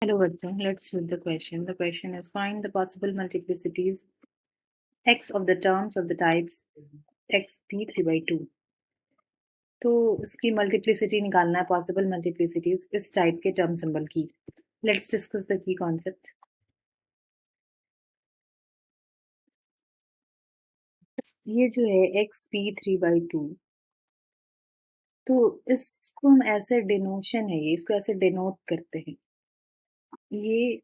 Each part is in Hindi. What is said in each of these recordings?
Hello, Vardhan. Let's read the question. The question is find the possible multiplicities x of the terms of the types xp 3/2. तो इसकी मल्टीप्लिसिटी निकालना है, पॉसिबल मल्टीप्लिसिटीज इस टाइप के टर्म सिंबल की. Let's discuss the key concept. ये जो है xp 3/2, तो इसको हम ऐसे डिनोशन है, ये इसको ऐसे डिनोट करते हैं. ये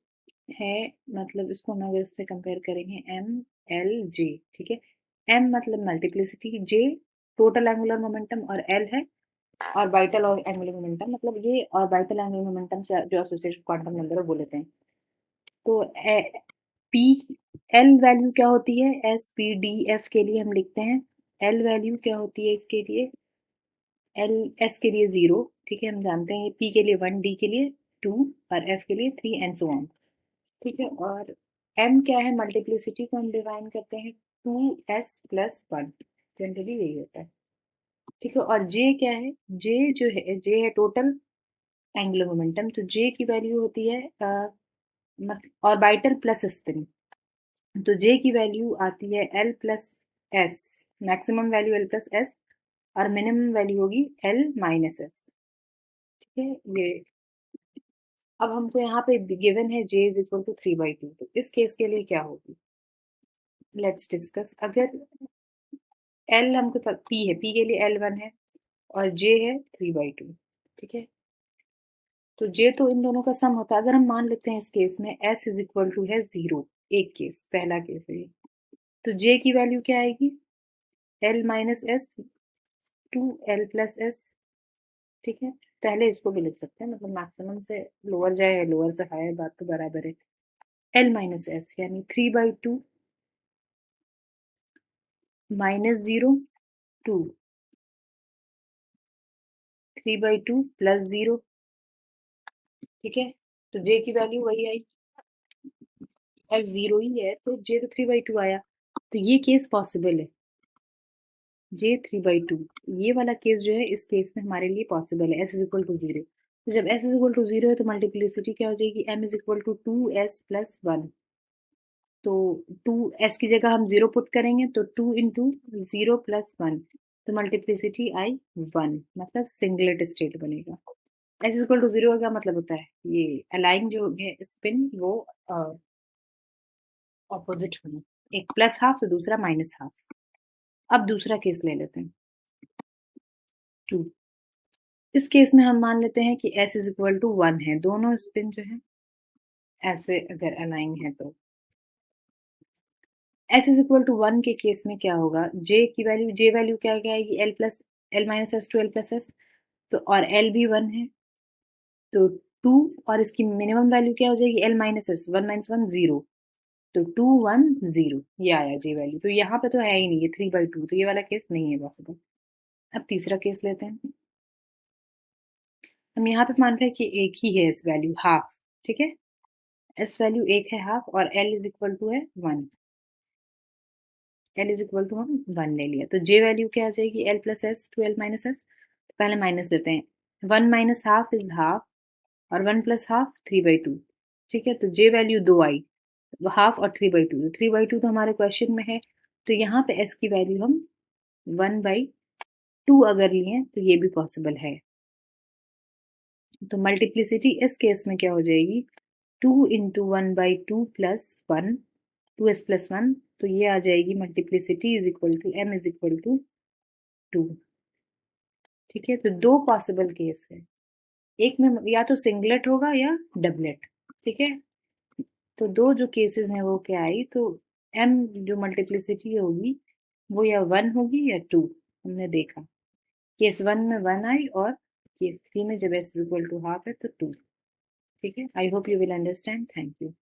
है, मतलब इसको हम अगर इससे कंपेयर करेंगे एम एल जे. ठीक है, एम मतलब मल्टीप्लिसिटी, जे टोटल एंगुलर मोमेंटम और एल है ऑर्बिटल और एंगुलर मोमेंटम. मतलब ये ऑर्बिटल एंगुलर मोमेंटम से जो एसोसिएटेड क्वांटम नंबर है वो लेते हैं. तो पी एल वैल्यू क्या होती है, एस पी डी एफ के लिए हम लिखते हैं. एल वैल्यू क्या होती है इसके लिए, एल एस के लिए 0. ठीक है, हम जानते हैं पी के लिए 1, डी के लिए 2 और एफ के लिए 3 एंड सो ऑन. ठीक है, और m क्या है, मल्टीप्लिसिटी को हम डिफाइन करते हैं 2s+1. जनरली यही होता है. ठीक है, और j क्या है, j जो है, j है टोटल एंगुलर मोमेंटम. तो j की वैल्यू होती है ऑर्बिटल प्लस स्पिन. तो j की वैल्यू आती है l plus S. Maximum value l plus S और मिनिमम वैल्यू होगी l माइनस एस. ठीक है, ये अब हमको यहाँ पे गिवन है j इज इक्वल टू 3/2. तो इस केस के लिए क्या होगी, लेट्स डिस्कस. अगर एल हमको पी है, पी के लिए L1 है और जे है 3/2. ठीक है, तो जे तो इन दोनों का सम होता है. अगर हम मान लेते हैं इस केस में S इज इक्वल टू है 0, एक केस, पहला केस है ये. तो जे की वैल्यू क्या आएगी, L minus S 2L plus S. ठीक है, पहले इसको भी लिख सकते हैं, मतलब मैक्सिमम से लोअर जाए या लोअर से हायर, बात तो बराबर है. L माइनस एस यानी 3/2 माइनस 0 2 3/2 प्लस 0. ठीक है, तो जे की वैल्यू वही आई, एस 0 ही है तो जे तो 3/2 आया. तो ये केस पॉसिबल है, जे 3/2. ये वाला केस जो है, इस केस में हमारे लिए पॉसिबल है, एस इज इक्वल टू 0. तो जब एस इज इक्वल टू 0 है तो मल्टीप्लिसिटी क्या हो जाएगी, M is equal to 2s+1. तो 2s की जगह हम 0 पुट करेंगे तो 2 इंटू 0+1. तो मल्टीप्लिसिटी आई 1, मतलब सिंगलेट स्टेट बनेगा. एस इज इक्वल टू 0 का क्या मतलब होता है, ये अलाइन जो है स्पिन वो ऑपोजिट होना, एक प्लस हाफ तो दूसरा माइनस हाफ. अब दूसरा केस ले लेते हैं 2. इस केस में हम मान लेते हैं कि s इज इक्वल टू 1 है, दोनों स्पिन जो है ऐसे अगर अलाइन है तो. s इज इक्वल टू 1 के केस में क्या होगा, j की वैल्यू, j वैल्यू क्या आएगी, l plus l minus s to l plus s. तो और l भी 1 है तो 2, और इसकी मिनिमम वैल्यू क्या हो जाएगी, l माइनस एस, 1 माइनस 1 0. तो 2 1 0 ये आया j वैल्यू. तो यहाँ पे तो है ही नहीं, ये 3/2, तो ये वाला केस नहीं है पॉसिबल. अब तीसरा केस लेते हैं. हम यहाँ पे मान रहे हैं कि एक ही है इस वैल्यू, हाफ. ठीक है, एस वैल्यू एक है हाफ और एल इज इक्वल टू है 1. एल इज इक्वल टू हम 1 ले लिया. तो जे वैल्यू क्या आ जाएगी, l plus s to l minus s. पहले माइनस लेते हैं, 1 माइनस हाफ इज हाफ और 1 प्लस हाफ 3/2. ठीक है, तो जे वैल्यू 2 आई, हाफ और 3/2. 3/2 तो हमारे क्वेश्चन में है, तो यहाँ पे एस की वैल्यू हम 1/2 अगर लिए तो ये भी पॉसिबल है. तो मल्टीप्लिसिटी इस केस में क्या हो जाएगी, 2 इंटू 1/2 प्लस 1, 2s+1. तो ये आ जाएगी multiplicity is equal to m is equal to 2. ठीक है, तो दो पॉसिबल केस है, एक में या तो सिंगलेट होगा या डबलेट. ठीक है, तो दो जो केसेस हैं वो क्या आई, तो m जो मल्टीप्लिसिटी होगी वो या 1 होगी या 2. हमने देखा केस 1 में 1 आई और केस 3 में जब s is equal to half है तो 2. ठीक है, I hope you will understand. Thank you.